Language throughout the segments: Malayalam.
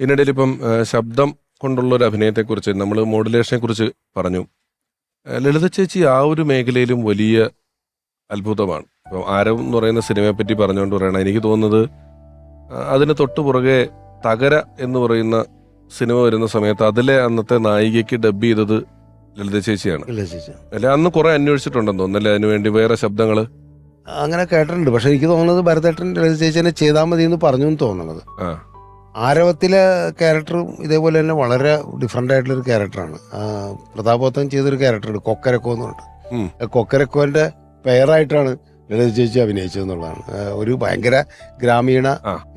ഇതിനിടയിൽ ഇപ്പം ശബ്ദം കൊണ്ടുള്ള ഒരു അഭിനയത്തെക്കുറിച്ച് നമ്മൾ മോഡുലേഷനെ കുറിച്ച് പറഞ്ഞു. ലളിത ചേച്ചി ആ ഒരു മേഖലയിലും വലിയ അത്ഭുതമാണ്. ഇപ്പം ആരവ് എന്ന് പറയുന്ന സിനിമയെ പറ്റി പറഞ്ഞുകൊണ്ട് പറയണം, എനിക്ക് തോന്നുന്നത് അതിന് തൊട്ടു പുറകെ തകര എന്ന് പറയുന്ന സിനിമ വരുന്ന സമയത്ത് അതിലെ അന്നത്തെ നായികയ്ക്ക് ഡബ് ചെയ്തത് ലളിത ചേച്ചിയാണ് അല്ലെ? അന്ന് കുറെ അന്വേഷിച്ചിട്ടുണ്ടെന്ന് തോന്നുന്നല്ലേ അതിനുവേണ്ടി വേറെ ശബ്ദങ്ങള്? അങ്ങനെ കേട്ടിട്ടുണ്ട്. പക്ഷെ എനിക്ക് തോന്നുന്നത് ഭരതേട്ടൻ ലളിത ചേച്ചിനെ ചെയ്താൽ മതി എന്ന് പറഞ്ഞു എന്ന് തോന്നുന്നത്. ആരവത്തിലെ ക്യാരക്ടറും ഇതേപോലെ തന്നെ വളരെ ഡിഫറെൻ്റ് ആയിട്ടുള്ളൊരു ക്യാരക്ടറാണ്. പ്രതാപോത്തൻ ചെയ്തൊരു ക്യാരക്ടറുണ്ട് കൊക്കരക്കോ എന്ന് പറഞ്ഞിട്ട്. കൊക്കരക്കോന്റെ പെയറായിട്ടാണ് ലളിത ചേച്ചി അഭിനയിച്ചതെന്നുള്ളതാണ്. ഒരു ഭയങ്കര ഗ്രാമീണ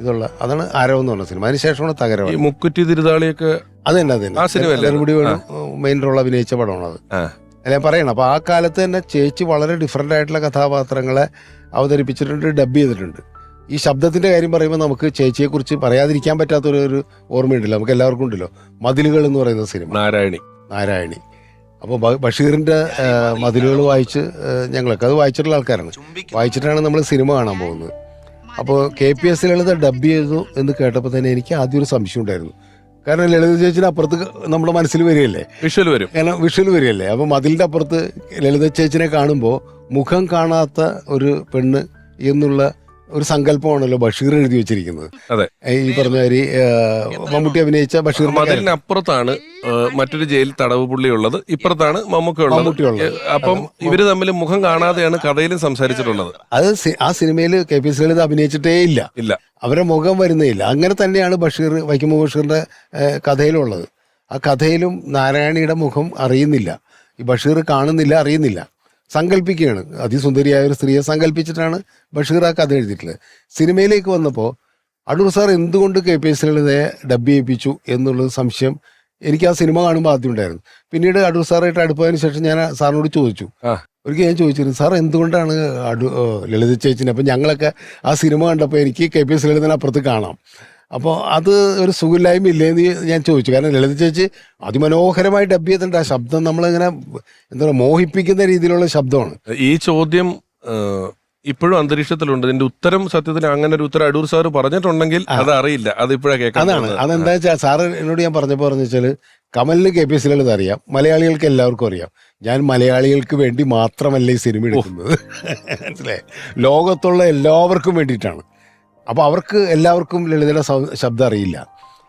ഇതുള്ള അതാണ് ആരവം എന്ന് പറഞ്ഞ സിനിമ. അതിനുശേഷമാണ് തകരം. മുക്കുറ്റി തിരുതാളിയൊക്കെ അത് തന്നെ കൂടി മെയിൻ റോൾ അഭിനയിച്ച പടമാണ് അത്. അല്ല പറയണം. അപ്പൊ ആ കാലത്ത് തന്നെ ചേച്ചി വളരെ ഡിഫറെന്റ് ആയിട്ടുള്ള കഥാപാത്രങ്ങളെ അവതരിപ്പിച്ചിട്ടുണ്ട്, ഡബ് ചെയ്തിട്ടുണ്ട്. ഈ ശബ്ദത്തിന്റെ കാര്യം പറയുമ്പോൾ നമുക്ക് ചേച്ചിയെ കുറിച്ച് പറയാതിരിക്കാൻ പറ്റാത്തൊരു ഓർമ്മയുണ്ടല്ലോ, നമുക്ക് എല്ലാവർക്കും ഉണ്ടല്ലോ, മതിലുകൾ എന്ന് പറയുന്ന സിനിമ. നാരായണി. അപ്പോൾ ബഷീറിന്റെ മതിലുകൾ വായിച്ച് ഞങ്ങളൊക്കെ അത് വായിച്ചിട്ടുള്ള ആൾക്കാരാണ്. വായിച്ചിട്ടാണ് നമ്മൾ സിനിമ കാണാൻ പോകുന്നത്. അപ്പോൾ KPS ലളിത ഡബ് ചെയ്തു എന്ന് കേട്ടപ്പോൾ തന്നെ എനിക്ക് ആദ്യം ഒരു സംശയം ഉണ്ടായിരുന്നു. കാരണം ലളിത ചേച്ചിന് അപ്പുറത്ത് നമ്മുടെ മനസ്സിൽ വരികയല്ലേ, വിഷ്വൽ വരികയല്ലേ. അപ്പോൾ മതിലിന്റെ അപ്പുറത്ത് ലളിത ചേച്ചിനെ കാണുമ്പോൾ മുഖം കാണാത്ത ഒരു പെണ്ണ് എന്നുള്ള ഒരു സങ്കല്പമാണല്ലോ ബഷീർ എഴുതി വെച്ചിരിക്കുന്നത്. അതെ, ഈ പറഞ്ഞ മാതിരി മമ്മൂട്ടി അഭിനയിച്ച ബഷീർ. മതിലിനപ്പുറത്താണ് മറ്റൊരു ജയിൽ തടവ് പുള്ളി ഉള്ളത്, ഇപ്പുറത്താണ് മമ്മൂട്ടി ഉള്ളത്. അപ്പം ഇവര് തമ്മിൽ മുഖം കാണാതെയാണ് കഥയിലും സംസാരിച്ചിട്ടുള്ളത്. അത് ആ സിനിമയിൽ KPS ലളിത അഭിനയിച്ചിട്ടേ ഇല്ല, അവരെ മുഖം വരുന്നേ ഇല്ല. അങ്ങനെ തന്നെയാണ് വൈക്കം ബഷീറിന്റെ കഥയിലുള്ളത്. ആ കഥയിലും നാരായണിയുടെ മുഖം അറിയുന്നില്ല, ഈ ബഷീർ കാണുന്നില്ല, അറിയുന്നില്ല, സങ്കല്പിക്കുകയാണ്. അതിസുന്ദരിയായ ഒരു സ്ത്രീയെ സങ്കല്പിച്ചിട്ടാണ് ബഷീർ ആ കഥ എഴുതിയിട്ടുള്ളത്. സിനിമയിലേക്ക് വന്നപ്പോൾ അടൂർ സാർ എന്തുകൊണ്ട് KPS ലളിതയെ ഡബ് ചെയ്യിപ്പിച്ചു എന്നുള്ളത് സംശയം എനിക്ക് ആ സിനിമ കാണുമ്പോൾ ആദ്യം ഉണ്ടായിരുന്നു. പിന്നീട് അടൂർ സാറായിട്ട് അടുപ്പതിന് ശേഷം ഞാൻ സാറിനോട് ചോദിച്ചു. ഒരിക്കൽ ഞാൻ ചോദിച്ചിരുന്നു, സാർ എന്തുകൊണ്ടാണ് ലളിത ചേച്ചിനെ? അപ്പം ഞങ്ങളൊക്കെ ആ സിനിമ കണ്ടപ്പോൾ എനിക്ക് KPS ലളിതനെ അപ്പുറത്ത് കാണാം. അപ്പോൾ അത് ഒരു സുഖമില്ലായ്മ ഇല്ലേന്ന് ഞാൻ ചോദിച്ചു. കാരണം ലളിത ചേച്ചി അതിമനോഹരമായി ഡബ് ചെയ്തിട്ടുണ്ട്. ആ ശബ്ദം നമ്മളിങ്ങനെ എന്താ പറയുക, മോഹിപ്പിക്കുന്ന രീതിയിലുള്ള ശബ്ദമാണ്. ഈ ചോദ്യം ഇപ്പോഴും അന്തരീക്ഷത്തിലുണ്ട്. ഇതിന്റെ ഉത്തരം സത്യത്തിൽ അങ്ങനെ ഒരു ഉത്തരം അടൂർ സാറ് പറഞ്ഞിട്ടുണ്ടെങ്കിൽ അത് അറിയില്ല, അത് ഇപ്പോഴാണ് കേൾക്കാം. അതെന്താ വെച്ചാൽ സാറ് എന്നോട് ഞാൻ പറഞ്ഞപ്പോൾ പറഞ്ഞു വെച്ചാൽ കമലിന് KPS ലളിത അറിയാം, മലയാളികൾക്ക് എല്ലാവർക്കും അറിയാം. ഞാൻ മലയാളികൾക്ക് വേണ്ടി മാത്രമല്ല ഈ സിനിമ എടുക്കുന്നത്, മനസ്സിലായി, ലോകത്തുള്ള എല്ലാവർക്കും വേണ്ടിയിട്ടാണ്. അപ്പോൾ അവർക്ക് എല്ലാവർക്കും ലളിതയുടെ ശബ്ദം അറിയില്ല.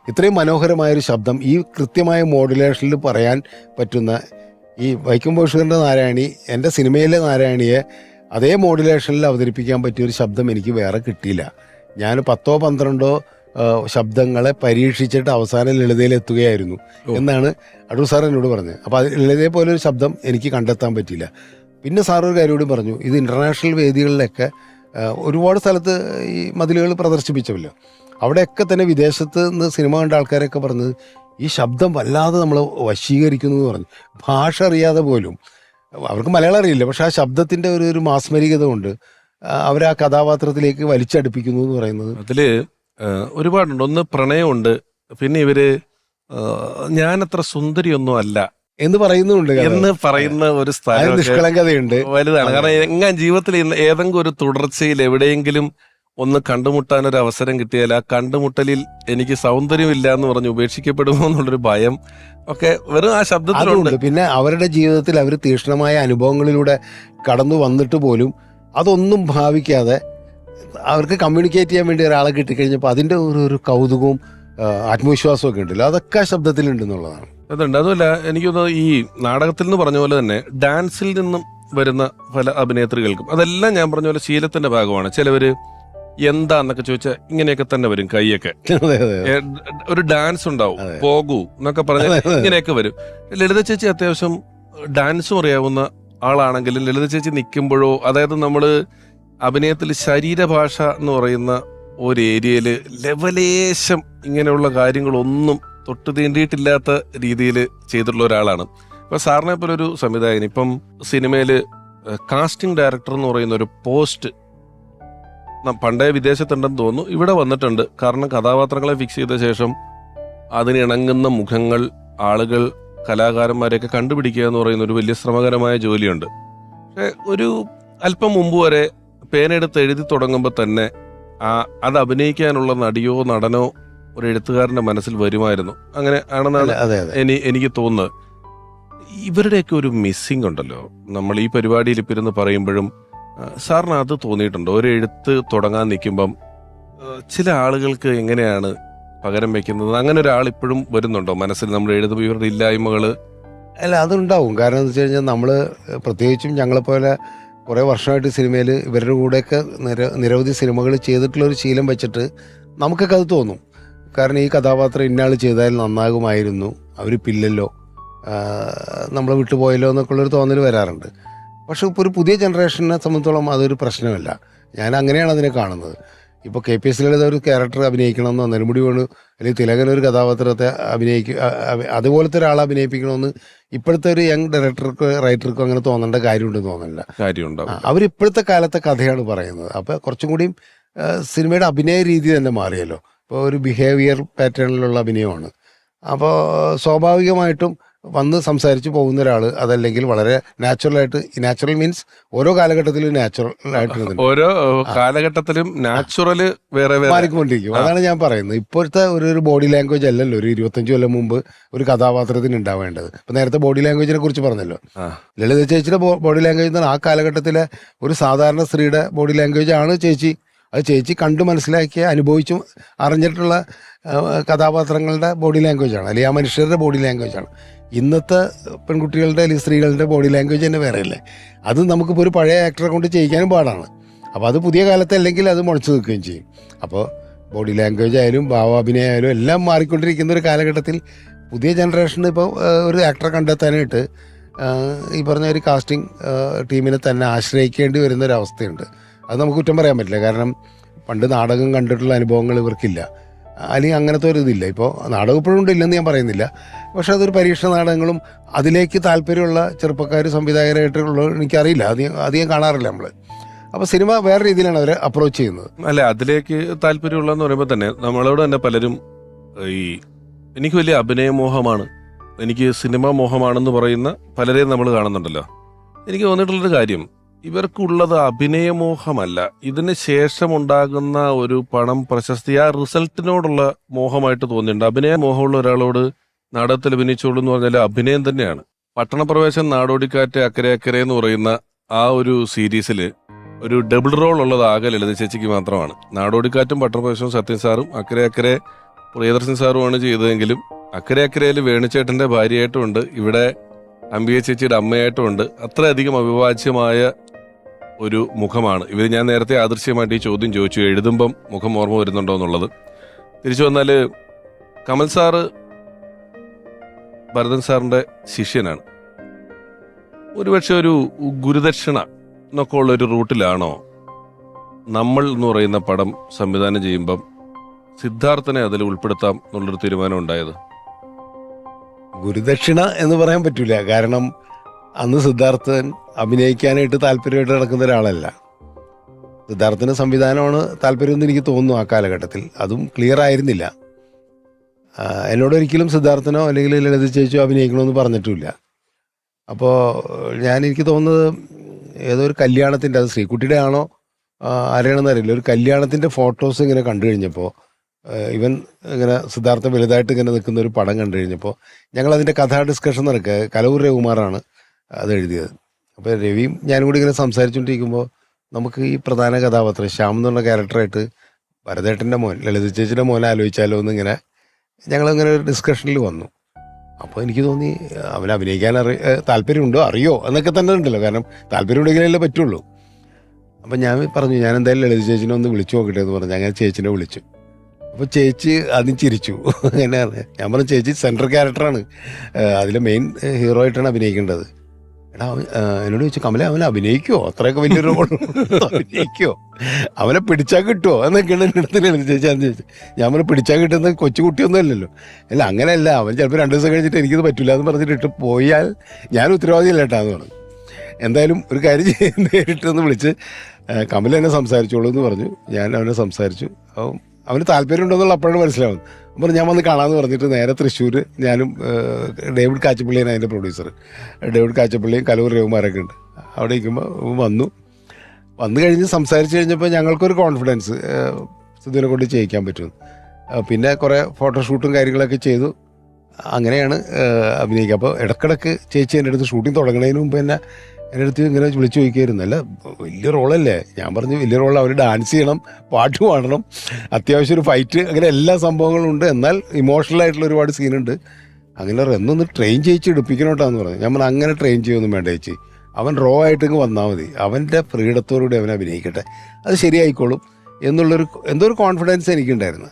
ഇത്രയും മനോഹരമായൊരു ശബ്ദം ഈ കൃത്യമായ മോഡുലേഷനിൽ പറയാൻ പറ്റുന്ന ഈ വൈക്കം ബഷീറിൻ്റെ നാരായണി, എൻ്റെ സിനിമയിലെ നാരായണിയെ അതേ മോഡുലേഷനിൽ അവതരിപ്പിക്കാൻ പറ്റിയൊരു ശബ്ദം എനിക്ക് വേറെ കിട്ടിയില്ല. ഞാൻ 10-12 ശബ്ദങ്ങളെ പരീക്ഷിച്ചിട്ട് അവസാനം ലളിതയിലെത്തുകയായിരുന്നു എന്നാണ് അടൂർ സാർ എന്നോട് പറഞ്ഞത്. അപ്പോൾ അത് ലളിതയെ പോലൊരു ശബ്ദം എനിക്ക് കണ്ടെത്താൻ പറ്റിയില്ല. പിന്നെ സാർ ഒരു കാര്യം കൂടി പറഞ്ഞു, ഇത് ഇൻ്റർനാഷണൽ വേദികളിലൊക്കെ ഒരുപാട് സ്ഥലത്ത് ഈ മതിലുകൾ പ്രദർശിപ്പിച്ചല്ലോ, അവിടെയൊക്കെ തന്നെ വിദേശത്ത് നിന്ന് സിനിമ കണ്ട ആൾക്കാരൊക്കെ പറഞ്ഞത് ഈ ശബ്ദം വല്ലാതെ നമ്മൾ വശീകരിക്കുന്നു എന്ന് പറഞ്ഞു. ഭാഷ അറിയാതെ പോലും, അവർക്ക് മലയാളം അറിയില്ല, പക്ഷെ ആ ശബ്ദത്തിൻ്റെ ഒരു മാസ്മരികത കൊണ്ട് അവരെ ആ കഥാപാത്രത്തിലേക്ക് വലിച്ചടുപ്പിക്കുന്നു എന്ന് പറയുന്നത്. അതില് ഒരുപാടുണ്ട്. ഒന്ന് പ്രണയമുണ്ട്, പിന്നെ ഇവര് ഞാനത്ര സുന്ദരിയൊന്നും അല്ല എന്ന് പറയുന്ന ഒരു സ്ഥലം നിഷ്കളങ്കതയുണ്ട്, വലുതാണ്. കാരണം എങ്ങനെ ജീവിതത്തിൽ ഏതെങ്കിലും ഒരു തുടർച്ചയിൽ എവിടെയെങ്കിലും ഒന്ന് കണ്ടുമുട്ടാൻ ഒരു അവസരം കിട്ടിയാൽ ആ കണ്ടുമുട്ടലിൽ എനിക്ക് സൗന്ദര്യമില്ല എന്ന് പറഞ്ഞ് ഉപേക്ഷിക്കപ്പെടുമോ എന്നുള്ളൊരു ഭയം ഒക്കെ വെറും ആ ശബ്ദത്തിലുണ്ട്. പിന്നെ അവരുടെ ജീവിതത്തിൽ അവർ തീക്ഷ്ണമായ അനുഭവങ്ങളിലൂടെ കടന്നു വന്നിട്ട് പോലും അതൊന്നും ഭാവിക്കാതെ അവർക്ക് കമ്മ്യൂണിക്കേറ്റ് ചെയ്യാൻ വേണ്ടി ഒരാളെ കിട്ടിക്കഴിഞ്ഞപ്പോൾ അതിൻ്റെ ഒരു കൗതുകവും ആത്മവിശ്വാസവും ഒക്കെ ഉണ്ടല്ലോ, അതൊക്കെ ആ ശബ്ദത്തിലുണ്ടെന്നുള്ളതാണ്. അതുണ്ട്. അതുമല്ല, എനിക്ക് തോന്നുന്നത് ഈ നാടകത്തിൽ നിന്ന് പറഞ്ഞ പോലെ തന്നെ ഡാൻസിൽ നിന്നും വരുന്ന പല അഭിനേത്രികൾക്കും അതെല്ലാം ഞാൻ പറഞ്ഞ പോലെ ശീലത്തിന്റെ ഭാഗമാണ്. ചിലവര് എന്താന്നൊക്കെ ചോദിച്ചാൽ ഇങ്ങനെയൊക്കെ തന്നെ വരും, കൈയൊക്കെ ഒരു ഡാൻസ് ഉണ്ടാവും, പോകൂ എന്നൊക്കെ പറഞ്ഞ ഇങ്ങനെയൊക്കെ വരും. ലളിത ചേച്ചി അത്യാവശ്യം ഡാൻസും അറിയാവുന്ന ആളാണെങ്കിലും ലളിത ചേച്ചി നിൽക്കുമ്പോഴോ, അതായത് നമ്മള് അഭിനയത്തിൽ ശരീരഭാഷ എന്ന് പറയുന്ന ഒരു ഏരിയയില് ലെവലേശം ഇങ്ങനെയുള്ള കാര്യങ്ങളൊന്നും തൊട്ട് തീണ്ടിയിട്ടില്ലാത്ത രീതിയിൽ ചെയ്തിട്ടുള്ള ഒരാളാണ്. ഇപ്പൊ സാറിനെ പോലെ ഒരു സംവിധായകൻ ഇപ്പം സിനിമയില് കാസ്റ്റിംഗ് ഡയറക്ടർ എന്ന് പറയുന്ന ഒരു പോസ്റ്റ് പണ്ടേ വിദേശത്തുണ്ടെന്ന് തോന്നുന്നു, ഇവിടെ വന്നിട്ടുണ്ട്. കാരണം കഥാപാത്രങ്ങളെ ഫിക്സ് ചെയ്ത ശേഷം അതിനിണങ്ങുന്ന മുഖങ്ങൾ, ആളുകൾ, കലാകാരന്മാരെയൊക്കെ കണ്ടുപിടിക്കുക എന്ന് പറയുന്ന ഒരു വലിയ ശ്രമകരമായ ജോലിയുണ്ട്. പക്ഷെ ഒരു അല്പം മുമ്പ് വരെ പേനെടുത്ത് എഴുതി തുടങ്ങുമ്പോൾ തന്നെ അത് അഭിനയിക്കാനുള്ള നടിയോ നടനോ ഒരു എഴുത്തുകാരന്റെ മനസ്സിൽ വരുമായിരുന്നു. അങ്ങനെ ആണെന്നാണ് അതെ അതെ എനിക്ക് തോന്നുന്നത്. ഇവരുടെയൊക്കെ ഒരു മിസ്സിംഗ് ഉണ്ടല്ലോ. നമ്മൾ ഈ പരിപാടിയിൽ ഇപ്പം ഇരുന്ന് പറയുമ്പോഴും സാറിന് അത് തോന്നിയിട്ടുണ്ടോ? ഒരു എഴുത്ത് തുടങ്ങാൻ നിൽക്കുമ്പം ചില ആളുകൾക്ക് എങ്ങനെയാണ് പകരം വെക്കുന്നത്? അങ്ങനെ ഒരാൾ ഇപ്പോഴും വരുന്നുണ്ടോ മനസ്സിൽ? നമ്മൾ എഴുതുമ്പോൾ ഇവരുടെ ഇല്ലായ്മകള് അല്ല അതുണ്ടാവും. കാരണം എന്ന് വെച്ച് കഴിഞ്ഞാൽ നമ്മൾ പ്രത്യേകിച്ചും ഞങ്ങളെപ്പോലെ കുറേ വർഷമായിട്ട് സിനിമയിൽ ഇവരുടെ കൂടെയൊക്കെ നിരവധി സിനിമകൾ ചെയ്തിട്ടുള്ളൊരു ശീലം വെച്ചിട്ട് നമുക്കൊക്കെ അത് തോന്നും. കാരണം ഈ കഥാപാത്രം ഇന്നയാൾ ചെയ്താൽ നന്നാകുമായിരുന്നു, അവരിപ്പില്ലല്ലോ, നമ്മളെ വിട്ടുപോയല്ലോ എന്നൊക്കെയുള്ളൊരു തോന്നൽ വരാറുണ്ട്. പക്ഷെ ഇപ്പോൾ ഒരു പുതിയ ജനറേഷനെ സംബന്ധിച്ചോളം അതൊരു പ്രശ്നമല്ല. ഞാൻ അങ്ങനെയാണ് അതിനെ കാണുന്നത്. ഇപ്പോൾ KPS ലളിത ഒരു ക്യാരക്ടർ അഭിനയിക്കണമെന്നോ, നെടുമുടി വേണു അല്ലെങ്കിൽ തിലകൻ ഒരു കഥാപാത്രത്തെ അതുപോലത്തെ ഒരാളെ അഭിനയിപ്പിക്കണമെന്ന് ഇപ്പോഴത്തെ ഒരു യങ് ഡയറക്ടർക്കോ റൈറ്റർക്കോ അങ്ങനെ തോന്നേണ്ട കാര്യമുണ്ടെന്ന് തോന്നുന്നില്ല. അവരിപ്പോഴത്തെ കാലത്തെ കഥയാണ് പറയുന്നത്. അപ്പോൾ കുറച്ചും കൂടിയും സിനിമയുടെ അഭിനയ രീതി തന്നെ മാറിയല്ലോ. ഇപ്പോൾ ഒരു ബിഹേവിയർ പാറ്റേണിലുള്ള അഭിനയമാണ്. അപ്പോൾ സ്വാഭാവികമായിട്ടും വന്ന് സംസാരിച്ച് പോകുന്ന ഒരാൾ അതല്ലെങ്കിൽ വളരെ നാച്ചുറലായിട്ട്, നാച്ചുറൽ മീൻസ് ഓരോ കാലഘട്ടത്തിലും നാച്ചുറലായിട്ട് ഓരോ കാലഘട്ടത്തിലും നാച്ചുറല് വേറെ മാറിക്കൊണ്ടിരിക്കും. അതാണ് ഞാൻ പറയുന്നത്. ഇപ്പോഴത്തെ ഒരു ബോഡി ലാംഗ്വേജ് അല്ലല്ലോ ഒരു 25 കൊല്ലം മുമ്പ് ഒരു കഥാപാത്രത്തിന് ഉണ്ടാവേണ്ടത്. ഇപ്പം നേരത്തെ ബോഡി ലാംഗ്വേജിനെ കുറിച്ച് പറഞ്ഞല്ലോ. ലളിത ചേച്ചിയുടെ ബോഡി ലാംഗ്വേജ് എന്ന് പറഞ്ഞാൽ ആ കാലഘട്ടത്തിലെ ഒരു സാധാരണ സ്ത്രീയുടെ ബോഡി ലാംഗ്വേജ് ആണ് ചേച്ചി. അത് ചേച്ചി കണ്ടു മനസ്സിലാക്കിയ അനുഭവിച്ചും അറിഞ്ഞിട്ടുള്ള കഥാപാത്രങ്ങളുടെ ബോഡി ലാംഗ്വേജാണ്, അല്ലെങ്കിൽ ആ മനുഷ്യരുടെ ബോഡി ലാംഗ്വേജാണ്. ഇന്നത്തെ പെൺകുട്ടികളുടെ അല്ലെങ്കിൽ സ്ത്രീകളുടെ ബോഡി ലാംഗ്വേജ് തന്നെ വേറെയല്ലേ. അത് നമുക്കിപ്പോൾ ഒരു പഴയ ആക്ടറെ കൊണ്ട് ചെയ്യിക്കാനും പാടാണ്. അപ്പോൾ അത് പുതിയ കാലത്ത് അല്ലെങ്കിൽ അത് മുളച്ചു നിൽക്കുകയും ചെയ്യും. അപ്പോൾ ബോഡി ലാംഗ്വേജ് ആയാലും ഭാവാഭിനയം ആയാലും എല്ലാം മാറിക്കൊണ്ടിരിക്കുന്ന ഒരു കാലഘട്ടത്തിൽ പുതിയ ജനറേഷന് ഇപ്പോൾ ഒരു ആക്ടറെ കണ്ടെത്താനായിട്ട് ഈ പറഞ്ഞ ഒരു കാസ്റ്റിംഗ് ടീമിനെ തന്നെ ആശ്രയിക്കേണ്ടി വരുന്നൊരവസ്ഥയുണ്ട്. അത് നമുക്ക് കുറ്റം പറയാൻ പറ്റില്ല. കാരണം പണ്ട് നാടകം കണ്ടിട്ടുള്ള അനുഭവങ്ങൾ ഇവർക്കില്ല, അല്ലെങ്കിൽ അങ്ങനത്തെ ഒരു ഇതില്ല. ഇപ്പോൾ നാടകം ഇപ്പോഴും ഉണ്ടില്ലെന്ന് ഞാൻ പറയുന്നില്ല, പക്ഷെ അതൊരു പരീക്ഷണ നാടകങ്ങളും അതിലേക്ക് താല്പര്യമുള്ള ചെറുപ്പക്കാർ സംവിധായകരായിട്ടുള്ള എനിക്കറിയില്ല, അധികം കാണാറില്ല നമ്മൾ. അപ്പോൾ സിനിമ വേറെ രീതിയിലാണ് അവർ അപ്രോച്ച് ചെയ്യുന്നത്. അല്ല, അതിലേക്ക് താല്പര്യമുള്ളതെന്ന് പറയുമ്പോൾ തന്നെ നമ്മളോട് തന്നെ പലരും എനിക്ക് വലിയ അഭിനയമോഹമാണ്, എനിക്ക് സിനിമാ മോഹമാണെന്ന് പറയുന്ന പലരെയും നമ്മൾ കാണുന്നുണ്ടല്ലോ. എനിക്ക് തോന്നിയിട്ടുള്ളൊരു കാര്യം, ഇവർക്കുള്ളത് അഭിനയമോഹമല്ല, ഇതിന് ശേഷം ഉണ്ടാകുന്ന ഒരു പണം, പ്രശസ്തി, ആ റിസൾട്ടിനോടുള്ള മോഹമായിട്ട് തോന്നിയിട്ടുണ്ട്. അഭിനയ മോഹമുള്ള ഒരാളോട് നാടകത്തിൽ അഭിനയിച്ചോളൂ എന്ന് പറഞ്ഞാൽ അഭിനയം തന്നെയാണ്. പട്ടണപ്രവേശം, നാടോടിക്കാറ്റ്, അക്കരെ അക്കരെ എന്ന് പറയുന്ന ആ ഒരു സീരീസിൽ ഒരു ഡബിൾ റോൾ ഉള്ളത് ആകെ ലളിത ചേച്ചിക്ക് മാത്രമാണ്. നാടോടിക്കാറ്റും പട്ടണപ്രവേശവും സത്യൻ സാറും, അക്കരെ അക്കരെ പ്രിയദർശൻ സാറുമാണ് ചെയ്തതെങ്കിലും അക്കരെ അക്കരയിൽ വേണുചേട്ടന്റെ ഭാര്യയായിട്ടുമുണ്ട്, ഇവിടെ അംബിക ചേച്ചിയുടെ അമ്മയായിട്ടുമുണ്ട്. അത്രയധികം അവിഭാജ്യമായ ഒരു മുഖമാണ് ഇവർ. ഞാൻ നേരത്തെ ആദർശ്യമായിട്ട് ഈ ചോദ്യം ചോദിച്ചു, എഴുതുമ്പം മുഖം ഓർമ്മ വരുന്നുണ്ടോ എന്നുള്ളത്. തിരിച്ചു വന്നാൽ കമൽ സാറ് ഭരതൻ സാറിന്റെ ശിഷ്യനാണ്. ഒരുപക്ഷെ ഒരു ഗുരുദക്ഷിണ എന്നൊക്കെ ഉള്ളൊരു റൂട്ടിലാണോ നമ്മൾ എന്ന് പറയുന്ന പടം സംവിധാനം ചെയ്യുമ്പം സിദ്ധാർത്ഥനെ അതിൽ ഉൾപ്പെടുത്താം എന്നുള്ളൊരു തീരുമാനം ഉണ്ടായത്? ഗുരുദക്ഷിണ എന്ന് പറയാൻ പറ്റില്ല. കാരണം അന്ന് സിദ്ധാർത്ഥൻ അഭിനയിക്കാനായിട്ട് താല്പര്യമായിട്ട് നടക്കുന്ന ഒരാളല്ല. സിദ്ധാർത്ഥന് സംവിധാനമാണ് താല്പര്യമെന്ന് എനിക്ക് തോന്നുന്നു ആ കാലഘട്ടത്തിൽ. അതും ക്ലിയർ ആയിരുന്നില്ല. എന്നോടൊരിക്കലും സിദ്ധാർത്ഥനോ അല്ലെങ്കിൽ ലളിത ചേച്ചിയോ അഭിനയിക്കണമെന്ന് പറഞ്ഞിട്ടുമില്ല. അപ്പോൾ എനിക്ക് തോന്നുന്നത് ഏതോ ഒരു കല്യാണത്തിൻ്റെ, അത് ശ്രീകുട്ടിയുടെ ആണോ ആരെയാണെന്ന് അറിയില്ല, ഒരു കല്യാണത്തിൻ്റെ ഫോട്ടോസ് ഇങ്ങനെ കണ്ടു കഴിഞ്ഞപ്പോൾ, ഇവൻ ഇങ്ങനെ സിദ്ധാർത്ഥ വലുതായിട്ട് ഇങ്ങനെ നിൽക്കുന്ന ഒരു പടം കണ്ടു കഴിഞ്ഞപ്പോൾ ഞങ്ങളതിൻ്റെ കഥാ ഡിസ്കഷൻ നടക്കുക. കലൂർ രവികുമാറാണ് അത് എഴുതിയത്. അപ്പോൾ രവിയും ഞാനും കൂടി ഇങ്ങനെ സംസാരിച്ചുകൊണ്ടിരിക്കുമ്പോൾ നമുക്ക് ഈ പ്രധാന കഥാപാത്രം ശ്യാം എന്നുള്ള ക്യാരക്ടറായിട്ട് ഭരതേട്ടൻ്റെ മോൻ, ലളിത ചേച്ചിയുടെ മോനെ ആലോചിച്ചാലോ എന്നിങ്ങനെ ഞങ്ങളിങ്ങനെ ഒരു ഡിസ്കഷനിൽ വന്നു. അപ്പോൾ എനിക്ക് തോന്നി അവൻ അഭിനയിക്കാൻ താല്പര്യമുണ്ടോ അറിയോ എന്നൊക്കെ തന്നെ ഉണ്ടല്ലോ. കാരണം താല്പര്യം ഉണ്ടെങ്കിലല്ലേ പറ്റുള്ളൂ. അപ്പം ഞാൻ പറഞ്ഞു, ഞാൻ എന്തായാലും ലളിത ചേച്ചിനെ ഒന്ന് വിളിച്ചു നോക്കട്ടെ എന്ന് പറഞ്ഞു. അങ്ങനെ ചേച്ചിനെ വിളിച്ചു. അപ്പോൾ ചേച്ചി ആദ്യം ചിരിച്ചു. അങ്ങനെയാണ്. ഞാൻ പറഞ്ഞു, ചേച്ചി സെൻട്രൽ ക്യാരക്ടറാണ്, അതിലെ മെയിൻ ഹീറോ ആയിട്ടാണ് അഭിനയിക്കേണ്ടത്. എടാ എന്നോട് ചോദിച്ചു, കമല അവൻ അഭിനയിക്കുമോ, അത്രയൊക്കെ വലിയ റോൾ അഭിനയിക്കുമോ, അവനെ പിടിച്ചാൽ കിട്ടുമോ എന്നൊക്കെയാണ് എൻ്റെ അടുത്ത് ലളിത ചേച്ചി അന്ന് ചോദിച്ചു. ഞാൻ പറഞ്ഞു, പിടിച്ചാൽ കിട്ടുന്ന കൊച്ചുകുട്ടിയൊന്നും അല്ലല്ലോ. അല്ല അങ്ങനെയല്ല, അവൻ ചിലപ്പോൾ 2 ദിവസം കഴിഞ്ഞിട്ട് എനിക്കിത് പറ്റില്ല എന്ന് പറഞ്ഞിട്ട് പോയാൽ ഞാൻ ഉത്തരവാദിയല്ല കേട്ടാന്ന് പറഞ്ഞു. എന്തായാലും ഒരു കാര്യം നേരിട്ടൊന്ന് വിളിച്ച് കമല എന്നെ സംസാരിച്ചോളൂ എന്ന് പറഞ്ഞു. ഞാൻ അവനെ സംസാരിച്ചു. അവന് താല്പര്യമുണ്ടെന്നുള്ള അപ്പോഴാണ് മനസ്സിലാവുന്നത്. അപ്പോൾ ഞാൻ വന്ന് കാണാമെന്ന് പറഞ്ഞിട്ട് നേരെ തൃശ്ശൂർ, ഞാനും ഡേവിഡ് കാച്ചപ്പള്ളിയാണ് അതിൻ്റെ പ്രൊഡ്യൂസർ. ഡേവിഡ് കാച്ചപ്പള്ളിയും കലൂർ രവികുമാരൊക്കെ ഉണ്ട്. അവിടെ ഇരിക്കുമ്പോൾ വന്നു കഴിഞ്ഞ് സംസാരിച്ച് കഴിഞ്ഞപ്പോൾ ഞങ്ങൾക്കൊരു കോൺഫിഡൻസ് സിദ്ധുവിനെ കൊണ്ട് ചെയ്യിക്കാൻ പറ്റും. പിന്നെ കുറേ ഫോട്ടോഷൂട്ടും കാര്യങ്ങളൊക്കെ ചെയ്തു. അങ്ങനെയാണ് അഭിനയിക്കുക. അപ്പോൾ ഇടക്കിടക്ക് ചേച്ചി എൻ്റെ അടുത്ത് ഷൂട്ടിംഗ് തുടങ്ങുന്നതിന് മുമ്പ് തന്നെ എൻ്റെ അടുത്ത് ഇങ്ങനെ വിളിച്ചു ചോദിക്കുമായിരുന്നു, അല്ല വലിയ റോളല്ലേ? ഞാൻ പറഞ്ഞു വലിയ റോൾ, അവർ ഡാൻസ് ചെയ്യണം, പാട്ട് പാടണം, അത്യാവശ്യം ഒരു ഫൈറ്റ്, അങ്ങനെ എല്ലാ സംഭവങ്ങളും ഉണ്ട്, എന്നാൽ ഇമോഷണൽ ആയിട്ടുള്ള ഒരുപാട് സീനുണ്ട്. അങ്ങനെ എന്നൊന്ന് ട്രെയിൻ ചെയ്യിച്ച് എടുപ്പിക്കണോട്ടാന്ന് പറഞ്ഞു. ഞാൻ പറഞ്ഞു അങ്ങനെ ട്രെയിൻ ചെയ്യൊന്നും വേണ്ട ചേച്ചി, അവൻ റോ ആയിട്ട് ഇങ്ങ് വന്നാൽ മതി, അവൻ്റെ ഫ്രീഡത്തോടുകൂടി അവൻ അഭിനയിക്കട്ടെ, അത് ശരിയായിക്കോളും എന്നുള്ളൊരു എന്തോ ഒരു കോൺഫിഡൻസ് എനിക്കുണ്ടായിരുന്നു.